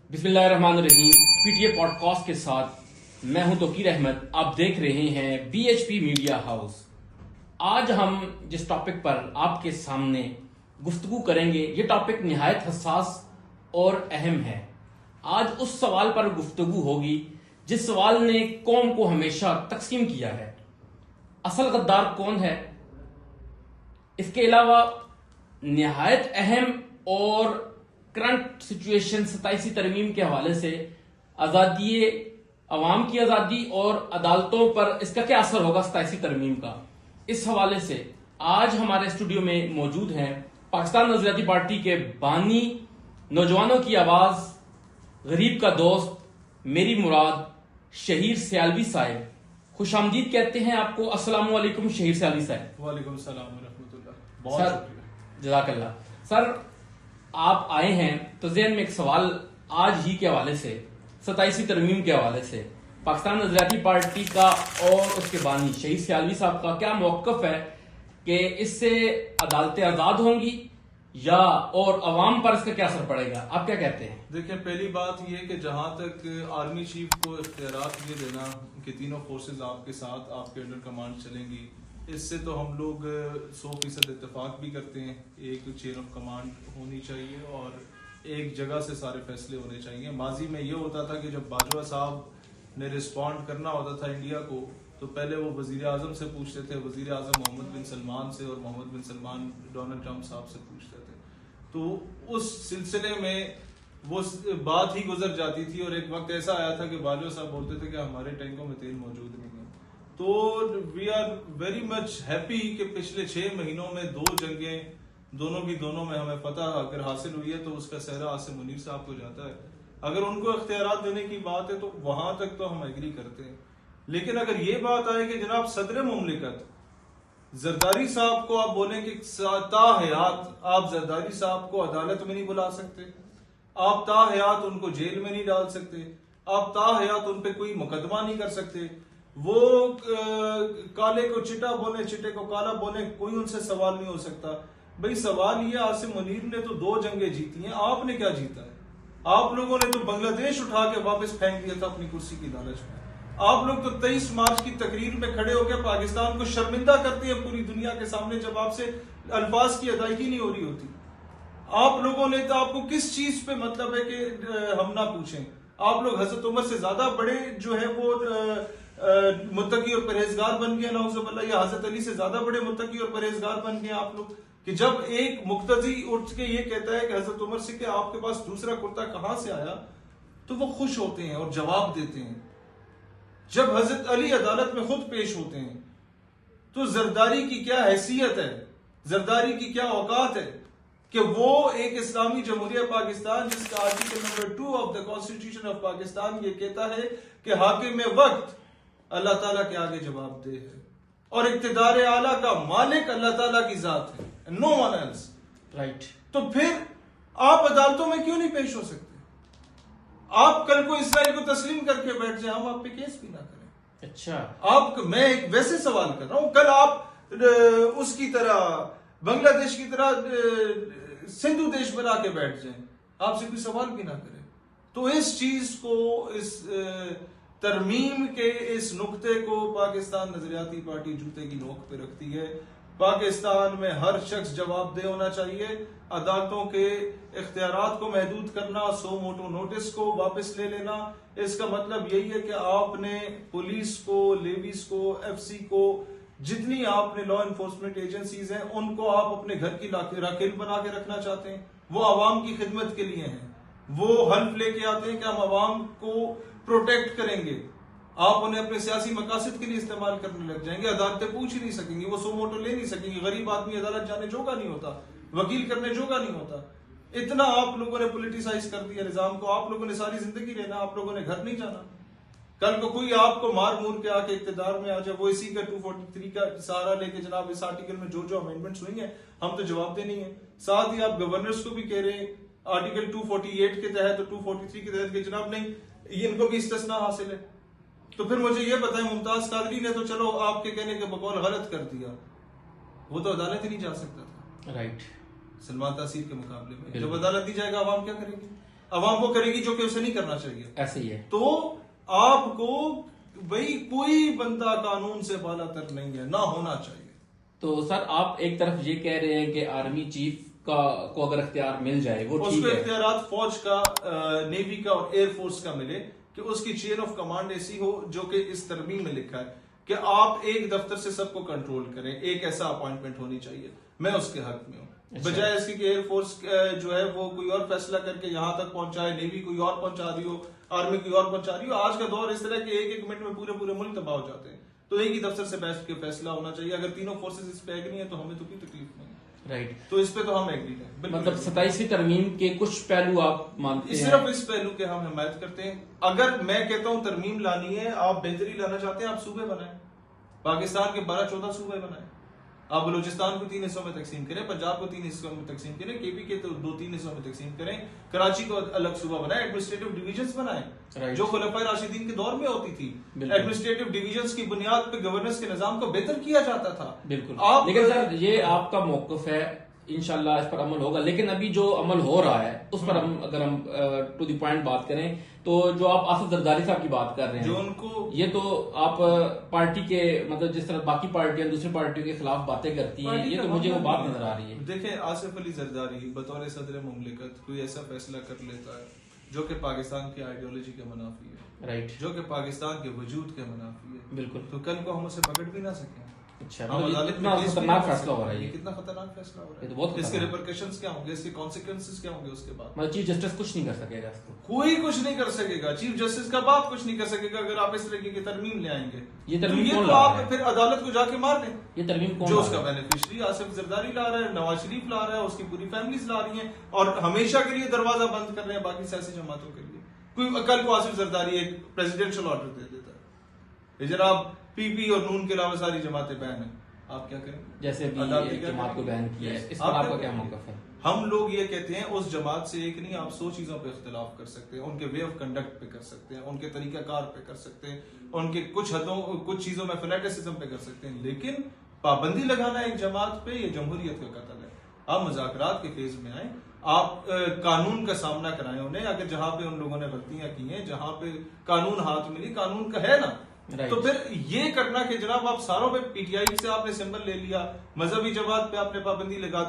बिस्मिल्लाहिर्रहमानिर्रहीम। PTA podcast के साथ मैं हूं तौकीर अहमद। आप देख रहे हैं बीएचपी मीडिया हाउस। आज हम जिस टॉपिक पर आपके सामने गुफ्तगू करेंगे, ये टॉपिक निहायत हसास और अहम है। आज उस सवाल पर गुफ्तगू होगी जिस सवाल ने कौम को हमेशा तकसीम किया है। असल गद्दार कौन है? इसके अलावा निहायत अहम और करंट सिचुएशन 27वीं तरमीम के हवाले से आज़ादी अवाम की आज़ादी और अदालतों पर इसका क्या असर होगा 27वीं तरमीम का, इस हवाले से आज हमारे स्टूडियो में मौजूद हैं पाकिस्तान नजरियाती पार्टी के बानी, नौजवानों की आवाज, गरीब का दोस्त, मेरी मुराद, शहीर सियालवी साहब। खुशामदीद कहते हैं आपको। अस्सलाम वालेकुम शहीर सियालवी साहब। वालेकुम सलाम व रहमतुल्लाह। बहुत शुक्रिया। जज़ाकल्लाह। सर, आप आए हैं तो ज़हन में एक सवाल आज ही के हवाले से, 27वीं तरमीम के हवाले से पाकिस्तान नजरियाती पार्टी का और उसके बानी शहीद सियालवी साहब का क्या मौक़िफ़ है कि इससे अदालतें आज़ाद होंगी या और अवाम पर इसका क्या असर पड़ेगा? आप क्या कहते हैं? देखिए, पहली बात यह कि जहां तक आर्मी चीफ को इख्तियारात ये देना कि तीनों फोर्सेज आपके साथ, आपके अंडर कमांड चलेंगी, इससे तो हम लोग 100% इत्तेफाक भी करते हैं। एक चेन ऑफ कमांड होनी चाहिए और एक जगह से सारे फैसले होने चाहिए। माजी में ये होता था कि जब बाजवा साहब ने रिस्पॉन्ड करना होता था इंडिया को, तो पहले वो वजीर आजम से पूछते थे, वजीर आजम मोहम्मद बिन सलमान से, और मोहम्मद बिन सलमान डोनाल्ड ट्रंप साहब से पूछते थे। तो उस सिलसिले में वो बात ही गुजर जाती थी और एक वक्त ऐसा आया था कि बाजवा साहब बोलते थे कि हमारे टैंकों में तेल मौजूद नहीं है। तो we are very much happy कि पिछले 6 महीनों में 2 जंगें दोनों की दोनों में हमें फतह अगर हासिल हुई है तो उसका सहरा आसिम मुनीर साहब को जाता है। अगर उनको इख्तियारात देने की बात है तो वहां तक तो हम एग्री करते हैं। लेकिन अगर ये बात आए कि जनाब सदर मुमलिकत जरदारी साहब को आप बोलें कि ताहयात आप जरदारी साहब को अदालत में नहीं बुला सकते, आप ताहयात उनको जेल में नहीं डाल सकते, आप ताहयात उन पे कोई मुकदमा नहीं कर सकते, वो काले को चिट्टा बोले, चिट्टे को काला बोले, कोई उनसे सवाल नहीं हो सकता। भाई सवाल ये, आसिम मुनीर ने तो 2 जंगें जीती हैं, आपने क्या जीता है? आप लोगों ने तो बांग्लादेश उठा के वापस फेंक दिया था अपनी कुर्सी की लालच में। आप लोग तो 23 मार्च की तकरीर में खड़े होकर पाकिस्तान को शर्मिंदा करते हैं पूरी दुनिया के सामने, जब आपसे अल्फाज की अदायगी नहीं हो रही होती। आप लोगों ने तो, आपको किस चीज पे मतलब है कि हम ना पूछें? आप लोग हजरत उमर से ज्यादा बड़े जो है वो मुत्तकी और परहेजगार बन गए नाउज़ुबिल्लाह, या हजरत अली से ज्यादा बड़े मुत्तकी और परहेजगार बन गए आप लोग, कि जब एक मुक्तदी उठ के ये कहता है कि हजरत उमर से कि आपके पास दूसरा कुर्ता कहां से आया, तो वो खुश होते हैं और जवाब देते हैं। जब हजरत अली अदालत में खुद पेश होते हैं तो जरदारी की क्या हैसियत है, जरदारी की क्या औकात है कि वो एक इस्लामी जमहूरिया पाकिस्तान जिसका article number 2 of the constitution of Pakistan ये कहता है कि हाकिम वक्त अल्लाह ताला के आगे जवाबदेह है और इक्तिदार आला का मालिक अल्लाह ताला की जात है, नो वन एल्स। राइट। तो फिर आप अदालतों में क्यों नहीं पेश हो सकते? आप कल को इसराइल को तस्लीम करके बैठ जाए, हम आप पे केस भी ना करें। अच्छा, मैं एक वैसे सवाल कर रहा हूं, कल आप उसकी तरह, बांग्लादेश की तरह सिंधु देश बना के बैठ जाएं, आपसे कोई सवाल भी ना करे। तो इस चीज को, इस तरमीम के इस नुक्ते को पाकिस्तान नजरियाती पार्टी जूते की नोक पे रखती है। पाकिस्तान में हर शख्स जवाबदेह होना चाहिए। अदालतों के इख्तियारात को महदूद करना, सो मोटो नोटिस को वापस ले लेना, इसका मतलब यही है कि आपने पुलिस को, लेवीज को, एफसी को, जितनी आपने लॉ एनफोर्समेंट एजेंसीज हैं, उनको आप अपने घर की राखेल बना के रखना चाहते हैं। वो आवाम की खिदमत के लिए हैं, वो हल्फ लेके आते हैं कि हम आवाम को प्रोटेक्ट करेंगे। आप उन्हें अपने सियासी मकासद के लिए इस्तेमाल करने लग जाएंगे। अदालतें पूछ ही नहीं सकेंगी, वो सो मोटो ले नहीं सकेंगी। गरीब आदमी अदालत जाने जोगा नहीं होता, वकील करने जोगा नहीं होता। इतना आप लोगों ने पोलिटिसाइज कर दिया निजाम को। आप लोगों ने सारी जिंदगी रहना, आप लोगों ने घर नहीं जाना। कल को कोई आपको मार मूर के आके इक्तिदार में आ जाए, वो इसी का 243 का सहारा लेके जनाब इस आर्टिकल में जो जो अमेंडमेंट्स हुई हैं हम तो जवाब दे नहीं है। साथ ही आप गवर्नर्स को भी कह रहे हैं आर्टिकल 248 के तहत, 243 के तहत, कि जनाब नहीं, इनको भी इस्तिस्ना हासिल है। तो फिर मुझे ये बताएं, मुमताज कादरी ने तो चलो आपके कहने के बकौल गलत कर दिया, वो तो अदालत ही नहीं जा सकता था। राइट। सलमान तासीर के मुकाबले में जब अदालत दी जाएगा, आवाम क्या करेगी? अवाम वो करेगी जो कि उसे नहीं करना चाहिए। ऐसे ही है। तो आपको भाई कोई बंदा कानून से बालातर नहीं है, ना होना चाहिए। तो सर आप एक तरफ ये कह रहे हैं कि आर्मी चीफ को अगर इख्तियार मिल जाए वो ठीक उसको है, इख्तियारात फौज का, नेवी का और एयरफोर्स का मिले कि उसकी चेन ऑफ कमांड ऐसी हो जो कि इस तरमीम में लिखा है कि आप एक दफ्तर से सबको कंट्रोल करें, एक ऐसा अपॉइंटमेंट होनी चाहिए। मैं उसके हक में हूँ। अच्छा। बजाय इसके कि एयरफोर्स जो है वो कोई और फैसला करके यहां तक पहुंचाए, नेवी कोई और पहुंचा रही हो, आर्मी कोई और पहुंचा रही हो। आज का दौर इस तरह के एक एक मिनट में पूरे पूरे मुल्क तबाह हो जाते हैं। तो एक ही दफ्तर से बैठ के फैसला होना चाहिए। अगर तीनों फोर्सेस इस पे एग्री हैं तो हमें तो कोई तकलीफ नहीं है। राइट। तो इस पे तो हम एग्री हैं, बिल्कुल मतलब agree। 27वीं तरमीम के कुछ पहलू आप मानते हैं? सिर्फ इस पहलू के हम हिमायत करते हैं। अगर मैं कहता हूं तरमीम लानी है, आप बेहतरी लाना चाहते हैं, आप सूबे बनाएं। पाकिस्तान के 12-14 सूबे बनाएं। आप बलूचिस्तान को 3 हिस्सों में तकसीम करें, पंजाब को 3 हिस्सों में तकसीम करें, केपी के तो 2-3 हिस्सों में तकसीम करें, कराची को अलग सूबा बनाएं, एडमिनिस्ट्रेटिव डिवीजन्स बनाएं जो खुलफाए राशिदीन के दौर में होती थी। एडमिनिस्ट्रेटिव डिवीजन्स की बुनियाद पे गवर्नेंस के निजाम को बेहतर किया जाता था। बिल्कुल। लेकिन सर ये आपका मौकफ है, इंशाल्लाह इस पर अमल होगा। लेकिन अभी जो अमल हो रहा है उस पर अगर हम टू द पॉइंट बात करें तो जो आप आसिफ जरदारी साहब की बात कर रहे हैं, जो उनको ये तो आप पार्टी के मतलब जिस तरह बाकी पार्टियां दूसरी पार्टियों के खिलाफ बातें करती हैं, ये तो मुझे वो बात नजर आ रही है। देखें, आसिफ अली जरदारी बतौर सदर मुमलिकत कोई ऐसा फैसला कर लेता है जो कि पाकिस्तान की आइडियोलॉजी के मुनाफी है, राइट, जो कि पाकिस्तान के वजूद के मुनाफी है, बिल्कुल। तो कल को हम उसे पकड़ भी ना सकें। अच्छा, हम मतलब अदालत इतना में केस भी खतरनाक ना कर फैसला हो रहा है सकें। ये। कितना खतरनाक फैसला हो रहा ये है, तो बहुत इसके खतरनाक। रिपरकशंस क्या होंगे, इसके कॉन्सिक्वेंसेस क्या होंगे उसके बाद। मतलब चीफ जस्टिस कुछ नहीं कर सकेगा इसको। कोई कुछ नहीं कर सकेगा, चीफ जस्टिस का बाप कुछ नहीं कर सकेगा अगर आप इस तरीके की तरमीम ले आएंगे। ये तरमीम तो कौन तो ला रहा आप है? फिर अदालत को जाके मार दें। ये तरमीम कौन जो ला उसका रहा है? बेनिफिशियरी आसिफ जरदारी ला रहा है, नवाज शरीफ ला रहा है, उसकी पूरी फैमिलीज ला रही हैं और हमेशा के लिए दरवाजा बंद कर रहे हैं बाकी सियासी जमातों के लिए। कोई कल को आसिफ जरदारी एक प्रेसिडेंशियल ऑर्डर दे देता है, जनाब पीपी और नून के अलावा सारी जमातें बैन है, आप क्या करेंगे? जैसे भी जमात को बैन किया है, इस पर आपका क्या मौकफ है? हम लोग ये कहते हैं उस जमात से एक नहीं, आप 100 चीजों पे इख्तिलाफ कर सकते हैं, उनके वे ऑफ कंडक्ट पे कर सकते हैं, उनके तरीकाकार पे कर सकते हैं, उनके कुछ चीजों में फैनेटिसिज्म पे कर सकते हैं, लेकिन पाबंदी लगाना एक जमात पे ये जमहूरियत का कत्ल है। आप मुज़ाकरात के फेज में आए, आप कानून का सामना कराएं उन्हें। अगर जहां पे उन लोगों ने गलतियां की हैं, जहां पे कानून हाथ मिली, कानून का है ना, तो फिर ये करना कि जनाब आप सारों पे पीटीआई से आपने सिंबल ले लिया, मजहबी जमात पे आपने पाबंदी लगा